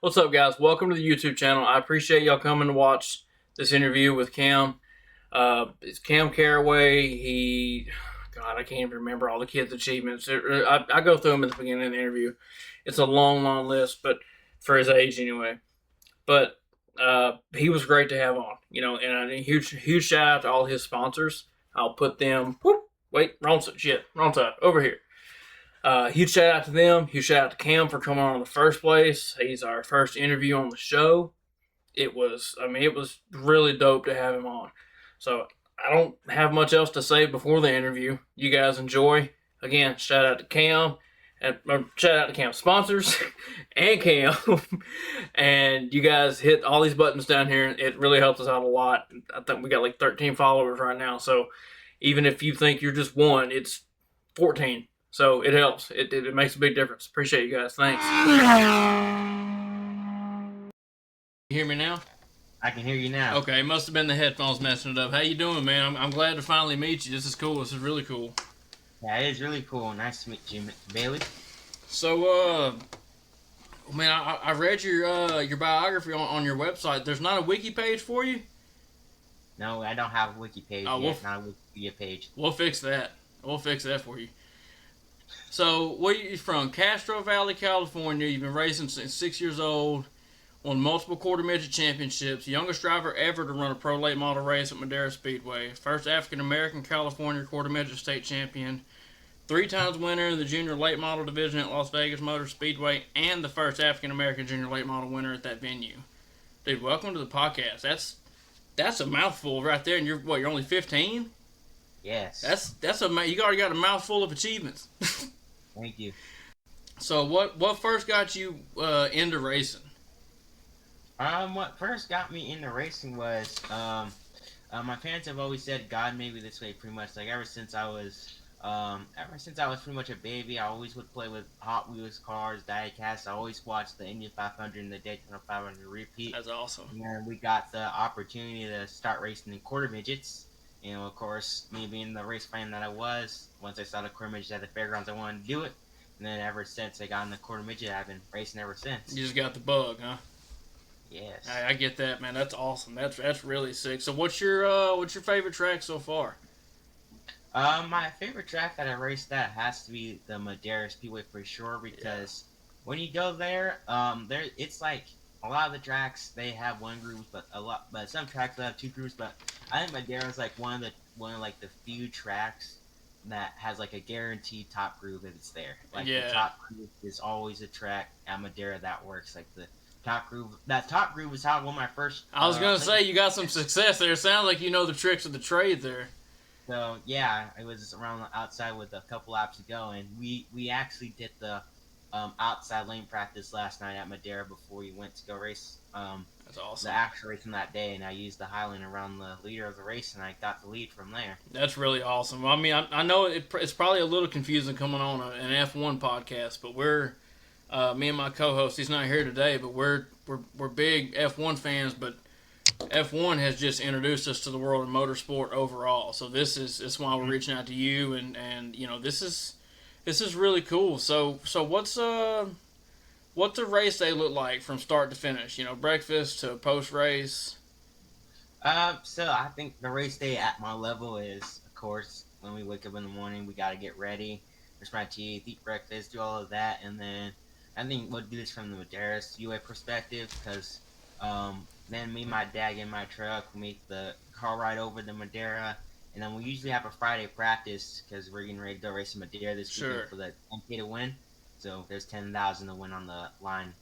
What's up, guys? Welcome to the YouTube channel. I appreciate y'all coming to watch this interview with Cam. It's Cam Carraway. God, I can't even remember all the kids' achievements. I go through them at the beginning of the interview. It's a long, long list, but for his age anyway. But he was great to have on, and a huge shout out to all his sponsors. I'll put them. Wrong side. Over here. Huge shout out to them. Huge shout out to Cam for coming on in the first place. He's our first interview on the show. It was really dope to have him on. So I don't have much else to say before the interview. You guys enjoy. Again, shout out to Cam and shout out to Cam's sponsors and Cam. And you guys hit all these buttons down here. It really helps us out a lot. I think we got like 13 followers right now. So even if you think you're just one, it's 14. So it helps. It makes a big difference. Appreciate you guys. Thanks. You hear me now? I can hear you now. Okay, it must have been the headphones messing it up. How you doing, man? I'm glad to finally meet you. This is cool. This is really cool. Yeah, it is really cool. Nice to meet you, Mr. Bailey. So, man, I read your biography on your website. There's not a wiki page for you? No, I don't have a wiki page yet. Not a Wikipedia page. We'll fix that. We'll fix that for you. So, where are you from? Castro Valley, California. You've been racing since 6 years old. Won multiple quarter midget championships. Youngest driver ever to run a pro late model race at Madera Speedway. First African American California quarter midget state champion. 3 times winner in the junior late model division at Las Vegas Motor Speedway, and the first African American junior late model winner at that venue. Dude, welcome to the podcast. That's a mouthful right there, and you're only 15? Yes. You already got a mouthful of achievements. Thank you. So what first got you into racing? What first got me into racing was my parents have always said God made me this way, pretty much. Like ever since I was pretty much a baby, I always would play with Hot Wheels cars, diecast. I always watched the Indy 500 and the Daytona 500 repeat. That's awesome. And then we got the opportunity to start racing in quarter midgets. Of course, me being the race fan that I was, once I saw the quarter midget at the fairgrounds, I wanted to do it. And then ever since I got in the quarter midget, I've been racing ever since. You just got the bug, huh? Yes. I get that, man. That's awesome. That's really sick. So what's your favorite track so far? My favorite track that I raced at has to be the Madera Speedway for sure, because when you go there, it's like a lot of the tracks they have one groove, but some tracks they have 2 grooves. But I think Madera is like one of the few tracks that has like a guaranteed top groove if it's there. Like the top groove is always a track at Madera that works. Like the top groove. That top groove is how one of my first. I was gonna say you got some success there. It sounds like you know the tricks of the trade there. So yeah, I was around the outside with a couple laps to go, and we actually did the outside lane practice last night at Madera before we went to go race. That's awesome. The actual race from that day, and I used the Highland around the leader of the race, and I got the lead from there. That's really awesome. I mean, I know it's probably a little confusing coming on an F1 podcast, but we're me and my co-host. He's not here today, but we're big F1 fans. But F1 has just introduced us to the world of motorsport overall. So this is why we're reaching out to you, and this is really cool. So what's a race day look like from start to finish? Breakfast to post race. So I think the race day at my level is, of course, when we wake up in the morning, we gotta get ready, brush my teeth, eat breakfast, do all of that, and then I think we'll do this from the Madera Speedway perspective, because then me and my dad get in my truck, we make the car ride over to Madera, and then we usually have a Friday practice because we're getting ready to go race in Madera this weekend for the 10K to win. So there's 10,000 to win on the line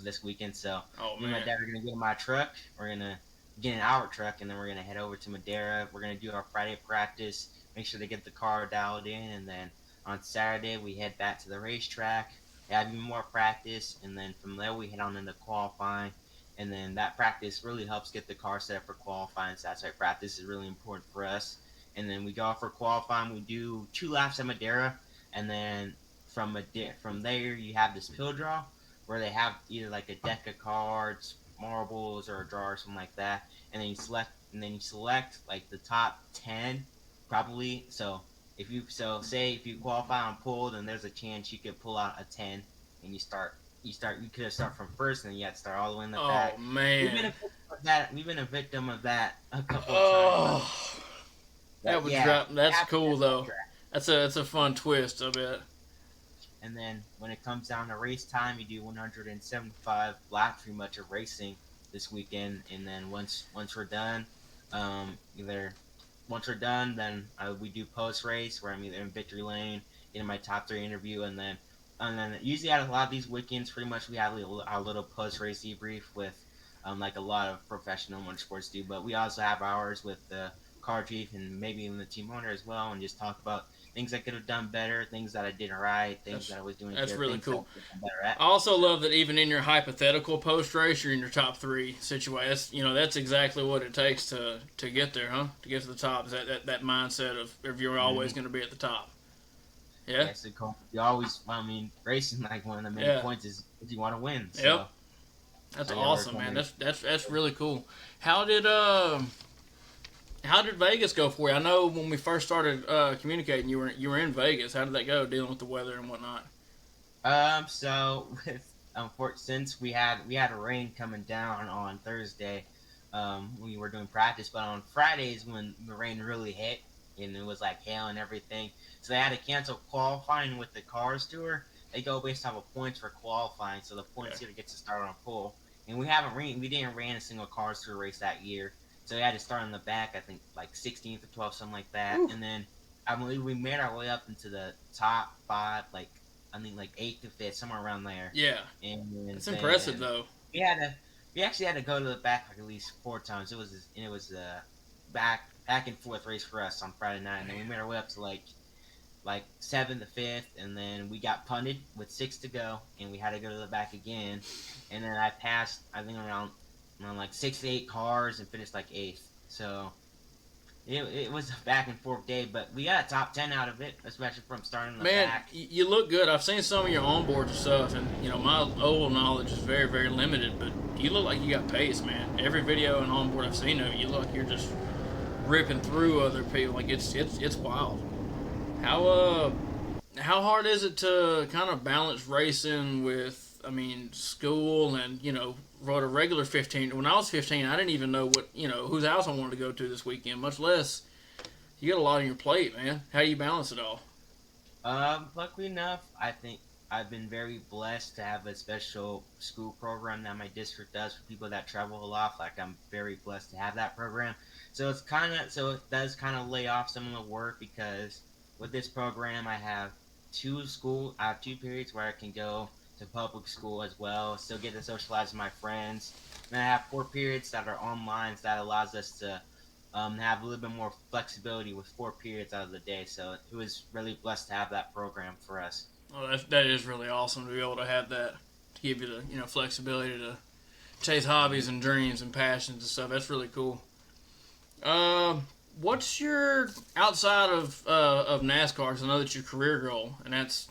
this weekend. So me and my dad are gonna get in my truck. We're gonna get in our truck, and then we're gonna head over to Madera. We're gonna do our Friday practice, make sure to get the car dialed in, and then on Saturday we head back to the racetrack, have even more practice, and then from there we head on into qualifying. And then that practice really helps get the car set up for qualifying. So that's why practice is really important for us. And then we go out for qualifying. We do 2 laps at Madera, and then from there you have this pill draw where they have either like a deck of cards, marbles, or a draw or something like that. And then you select like the top 10 probably. So say if you qualify on pull, then there's a chance you could pull out a 10, and you start You could have started from first, and then you had to start all the way in the Oh back. We've been man. a victim of that. We've been a victim of that a couple of times. Oh, that But would yeah, drop. That's after cool that's though. track. That's a fun twist. I bet. And then when it comes down to race time, you do 175 laps, pretty much of racing this weekend. And then once we're done, either once we're done, then we do post race where I'm either in victory lane, getting my top three interview, and then usually at a lot of these weekends, pretty much we have our little post race debrief with like a lot of professional motorsports do. But we also have ours with the car chief and maybe even the team owner as well, and just talk about things I could have done better, things that I did right, things that I was doing That's good, really things cool. that I could better at. I also love that even in your hypothetical post race, you're in your top three situation. That's exactly what it takes to get there, huh? To get to the top. Is that mindset of if you're always going to be at the top. Yeah. Yes, you always. I mean, racing like one of the main points is if you want to win. So. Yep. That's awesome, man. That's really cool. How did Vegas go for you? I know when we first started communicating, you were in Vegas. How did that go, dealing with the weather and whatnot? So since we had rain coming down on Thursday, when we were doing practice, but on Fridays when the rain really hit and it was like hail and everything, so they had to cancel qualifying with the Cars Tour. They go based off of points for qualifying, so the points here gets to start on pole. And we didn't ran a single Cars Tour race that year, so we had to start in the back. I think like 16th or 12th, something like that. Ooh. And then I believe we made our way up into the top 5, like I think like 8th to 5th, somewhere around there. Yeah, and it's impressive though. We actually had to go to the back like at least 4 times. It was back and forth race for us on Friday night, and then we made our way up to like 7th to 5th, and then we got punted with 6 to go, and we had to go to the back again, and then I passed I think around like 6 to 8 cars and finished like 8th. So it was a back and forth day, but we got a top 10 out of it, especially from starting in the back. Man, you look good. I've seen some of your onboards and stuff, and my oval knowledge is very, very limited, but you look like you got pace, man. Every video and onboard I've seen of you look like you're just ripping through other people. Like it's wild. How hard is it to kind of balance racing with, school and, rode a regular 15. When I was 15, I didn't even know whose house I wanted to go to this weekend, much less you got a lot on your plate, man. How do you balance it all? Luckily enough, I think I've been very blessed to have a special school program that my district does for people that travel a lot. Like, I'm very blessed to have that program. So it does kind of lay off some of the work, because with this program, I have 2 periods where I can go to public school as well, still get to socialize with my friends. And I have 4 periods that are online, so that allows us to have a little bit more flexibility with 4 periods out of the day. So it was really blessed to have that program for us. Well, that is really awesome to be able to have that, to give you the flexibility to chase hobbies and dreams and passions and stuff. That's really cool. What's your, outside of NASCAR, because I know that's your career goal, and that's,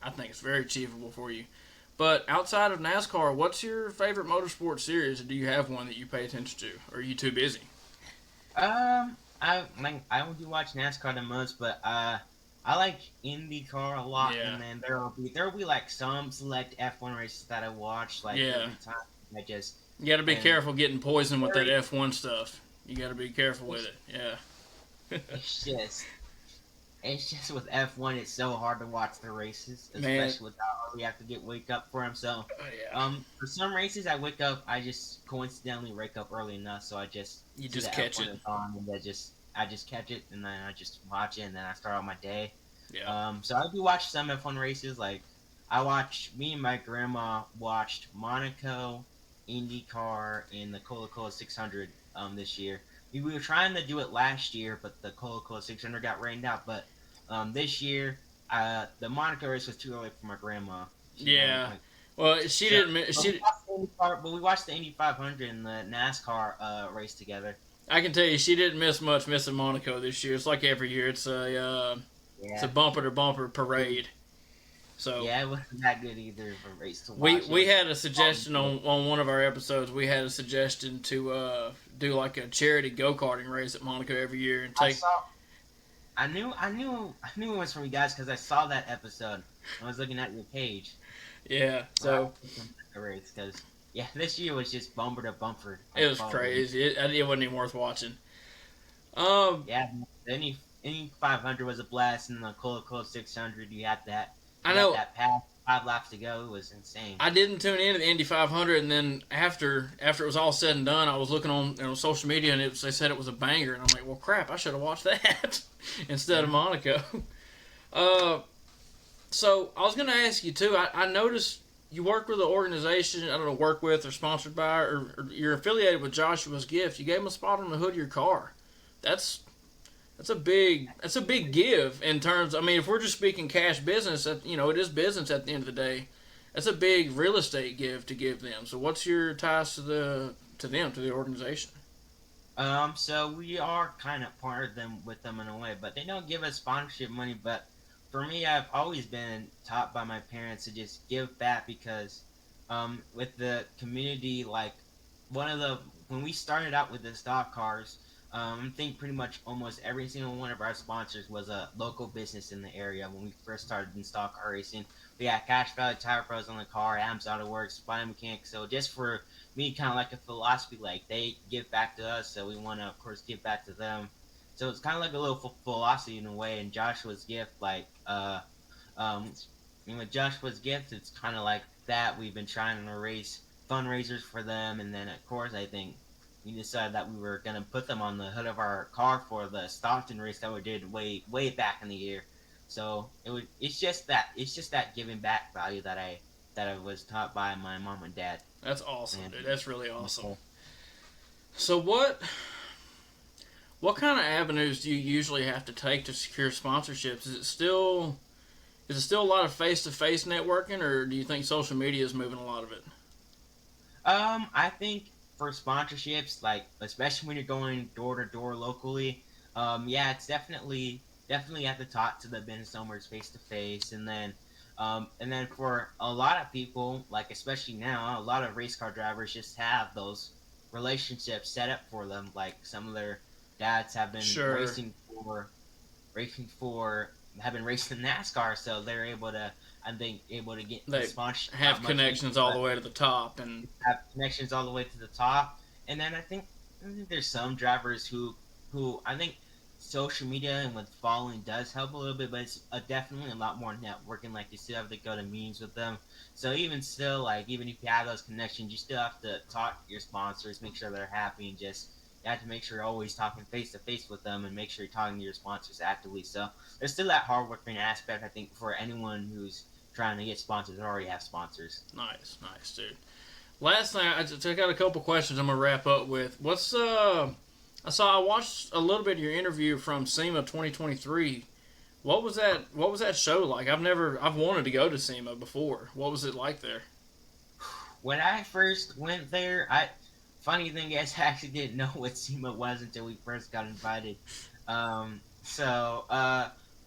I think it's very achievable for you. But outside of NASCAR, what's your favorite motorsport series? Or do you have one that you pay attention to? Or are you too busy? I do watch NASCAR the most, but I like IndyCar a lot, and then there will be like some select F1 races that I watch every time. You got to be careful getting poisoned with that F1 stuff. You got to be careful with it. Yeah. It's just with F1, it's so hard to watch the races, especially with how early you have to wake up for them. So, for some races, I just coincidentally wake up early enough, so you just catch it, and I just catch it, and then I just watch it, and then I start out my day. Yeah. So I do watch some F1 races. Like, me and my grandma watched Monaco, IndyCar, and the Coca-Cola 600 this year. We were trying to do it last year, but the Coca-Cola 600 got rained out. But this year, the Monaco race was too early for my grandma. Well, she didn't. But we watched the Indy 500 and the NASCAR race together. I can tell you, she didn't miss much missing Monaco this year. It's like every year. It's a bumper to bumper parade. So it wasn't that good either of a race to watch. We had a suggestion on one of our episodes. We had a suggestion to do like a charity go-karting race at Monaco every year and take. I knew it was from you guys because I saw that episode. I was looking at your page. Yeah, so race because yeah, this year was just bumper to bumper. it Like was probably crazy. It wasn't even worth watching. Um, yeah. Any 500 was a blast, and the Coca-Cola 600 I you had know that pass 5 laps to go. It was insane. I didn't tune in to the Indy 500, and then after it was all said and done, I was looking on social media, and they said it was a banger, and I'm like, well, crap, I should have watched that instead of Mhm. Monaco. Uh, so I was going to ask you too. I noticed you work with an organization. I don't know, work with or sponsored by, or you're affiliated with Joshua's Gift. You gave him a spot on the hood of your car. That's that's a big give in terms. I mean, if we're just speaking cash business, it is business at the end of the day. That's a big real estate give to give them. So, what's your ties to the organization? So we are kind of partnered them with them in a way, but they don't give us sponsorship money. But for me, I've always been taught by my parents to just give back because, with the community, like one of the when we started out with the stock cars, I think pretty much almost every single one of our sponsors was a local business in the area when we first started in stock car racing. We had Cash Valley Tire Pros on the car, Adams Auto Works, Spine Mechanic. So just for me, kind of like a philosophy, like they give back to us, so we want to, of course, give back to them. So it's kind of like a little philosophy in a way. And Joshua's gift, um, with Joshua's gift, it's kind of like that. We've been trying to raise fundraisers for them, and then of course, I think we decided that we were gonna put them on the hood of our car for the Stockton race that we did way back in the year. So it's just that giving back value that I was taught by my mom and dad. That's awesome, And dude. That's really awesome. so, So, what kind of avenues do you usually have to take to secure sponsorships? Is it still a lot of face to face networking, or do you think social media is moving a lot of it? I think for sponsorships, like especially when you're going door to door locally, yeah, it's definitely at the top to the business owners face to face, and then for a lot of people, like especially now, a lot of race car drivers just have those relationships set up for them. Like some of their dads have been Sure, racing for have been racing NASCAR, so they're able to get the they sponsorship have not much easier, connections all the but way to the top, and have connections all the way to the top. And then I think there's some drivers who I think social media and with following does help a little bit, but it's definitely a lot more networking. Like you still have to go to meetings with them. So even still, like even if you have those connections, you still have to talk to your sponsors, make sure they're happy, and just you have to make sure you're always talking face to face with them and make sure you're talking to your sponsors actively. So there's still that hardworking aspect, I think, for anyone who's trying to get sponsors or already have sponsors. nice, nice, dude. Last thing, I got a couple questions. I'm gonna wrap up with. I watched a little bit of your interview from SEMA 2023. What was that? What was that show like? I've wanted to go to SEMA before. What was it like there? When I first went there, I funny thing is I actually didn't know what SEMA was until we first got invited.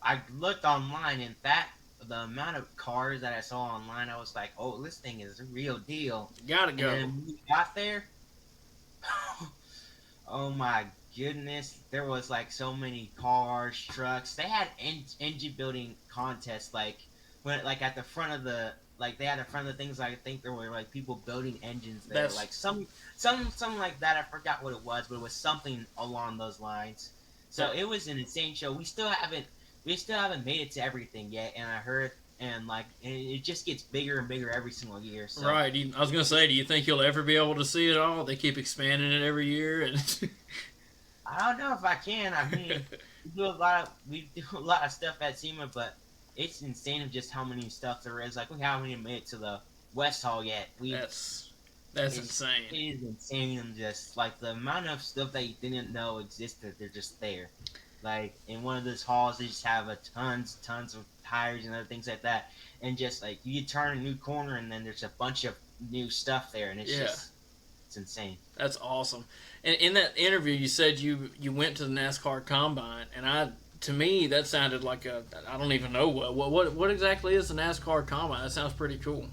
I looked online, and that the amount of cars that I saw online, I was like, "Oh, this thing is a real deal." Gotta And go. then when we got there, oh my goodness, there was like so many cars, trucks. They had engine building contests, like when like at the front of the like they had the front of the things. Like, I think there were like people building engines there, That's like something like that. I forgot what it was, but it was something along those lines. So that. it was an insane show. We still haven't made it to everything yet, and I heard and it just gets bigger and bigger every single year. So Right. I was gonna say, do you think you'll ever be able to see it all? They keep expanding it every year, and I don't know if I can. I mean, we do a lot of stuff at SEMA, but it's insane of just how many stuff there is. Like we haven't even made it to the West Hall yet. that's It insane. is insane and just like the amount of stuff that you didn't know existed. They're just there. Like in one of those halls, they just have a tons of tires and other things like that. And just like you turn a new corner, and then there's a bunch of new stuff there, and Yeah, it's insane. that's awesome. And in that interview, you said you went to the NASCAR Combine, and to me that sounded like I don't even know what exactly is the NASCAR Combine. That sounds pretty cool.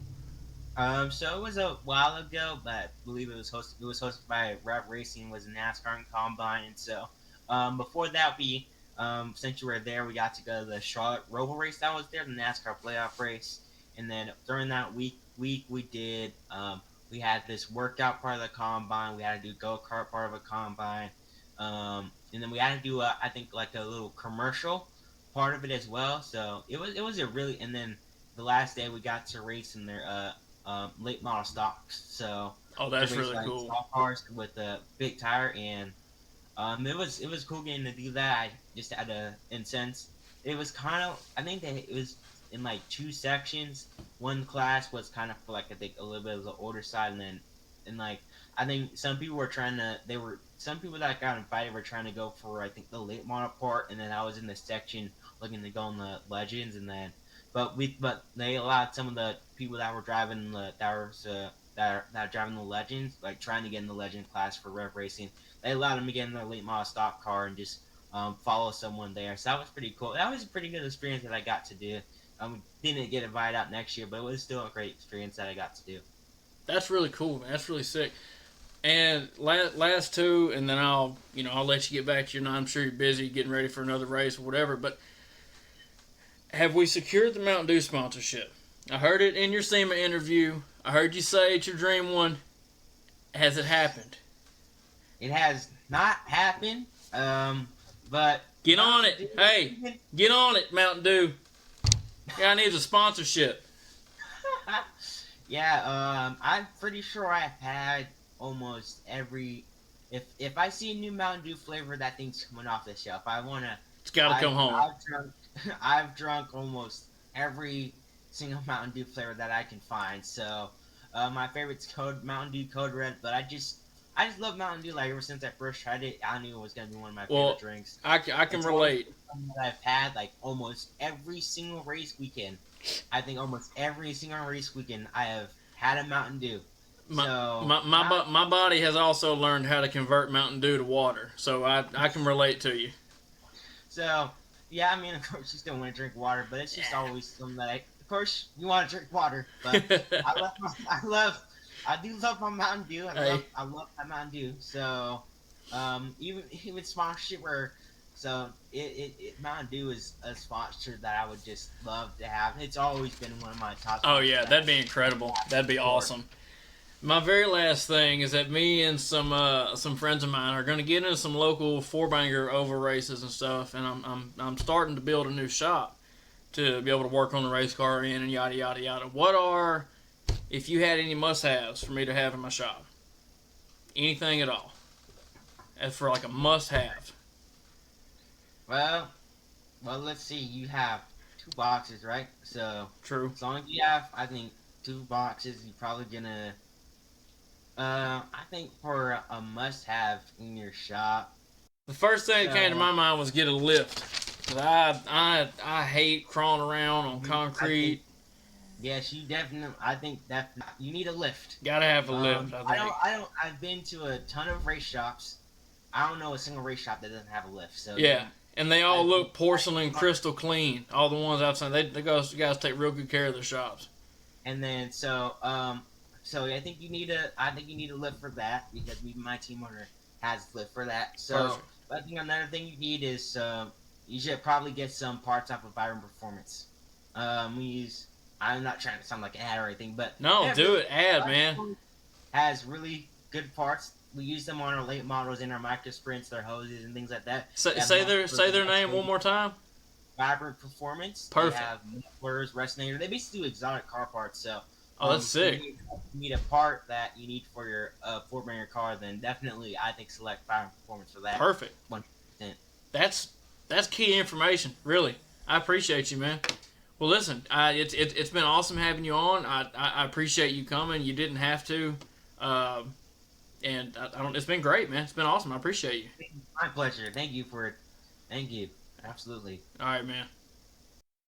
So it was a while ago, but I believe it was hosted. It was hosted by Rev Racing, was a NASCAR and Combine, and so before that, since you were there, we got to go to the Charlotte Roval race that was there, the NASCAR playoff race, And then during that week we did we had this workout part of the combine. We had to do go-kart part of a combine. And then we had to do I think like a little commercial part of it as well. So it was a really, and then the last day we got to race in their late model stocks. So Oh, to that's race really like cool. stock cars with a big tire, and it was cool getting to do that. I just had to, in sense, it was kind of, I think that it was in like two sections. One class was kind of for like, I think, a little bit of the older side, and then and like I think some people were trying to, some people that got invited were trying to go for, I think, the late model part, and then I was in the section looking to go on the legends, and then but they allowed some of the people that were driving that are driving the legends, like trying to get in the legend class for rev racing. They allowed them to get in their late model stock car and just follow someone there. So that was pretty cool. That was a pretty good experience that I got to do. Didn't get invited out next year, but it was still a great experience that I got to do. That's really cool, man. That's really sick. And last two, and then I'll let you get back to your. I'm sure you're busy getting ready for another race or whatever. But have we secured the Mountain Dew sponsorship? I heard it in your SEMA interview. I heard you say it's your dream one. Has it happened? It has not happened, but Get on it. Hey, get on it, Mountain Dew. Guy needs a sponsorship. Yeah, I'm pretty sure I've had almost every. If I see a new Mountain Dew flavor, that thing's coming off the shelf. It's got to come home. I've drunk almost every single Mountain Dew flavor that I can find. So, my favorite's Mountain Dew Code Red, but I just love Mountain Dew. Like ever since I first tried it, I knew it was gonna be one of my favorite drinks. I can relate. That I've had like almost every single race weekend. I think almost every single race weekend I have had a Mountain Dew. My body has also learned how to convert Mountain Dew to water, so I can relate to you. So yeah, I mean, of course you still want to drink water, but it's just always something that of course you want to drink water, but I do love my Mountain Dew. I love my Mountain Dew. So even sponsorship where. So Mountain Dew is a sponsor that I would just love to have. It's always been one of my top. Oh yeah, that'd be incredible. That'd be awesome. My very last thing is that me and some friends of mine are going to get into some local four-banger oval races and stuff, and I'm starting to build a new shop to be able to work on the race car in and yada yada yada. What are, if you had any must-haves for me to have in my shop? Anything at all? As for like a must-have. Well, let's see. You have 2 boxes, right? So True. As long as you have, I think, 2 boxes, you're probably gonna. I think for a must-have in your shop. The first thing that came to my mind was get a lift. 'Cause I hate crawling around on concrete. Yes, you definitely. I think that you need a lift. Gotta have a lift. I don't. I've been to a ton of race shops. I don't know a single race shop that doesn't have a lift. So yeah. And they all look porcelain crystal clean. All the ones I've seen, they guys take real good care of their shops. And then so I think you need a lift for that, because my team owner has a lift for that. So Perfect. I think another thing you need is you should probably get some parts off of Byron Performance. I'm not trying to sound like an ad or anything, but no, do it, ad man. Has really good parts. We use them on our late models in our micro sprints, their hoses and things like that. Say their name one more time. Vibrant Performance. Perfect. They have mufflers, resonator. They basically do exotic car parts. So that's sick. If you need a part that you need for your four-banger car, then definitely I think select Vibrant Performance for that. Perfect. 100%. That's key information. Really, I appreciate you, man. Well, listen, it's been awesome having you on. I appreciate you coming. You didn't have to. And it's been great, man. It's been awesome. I appreciate you. My pleasure. Thank you for it. Thank you. Absolutely. All right, man.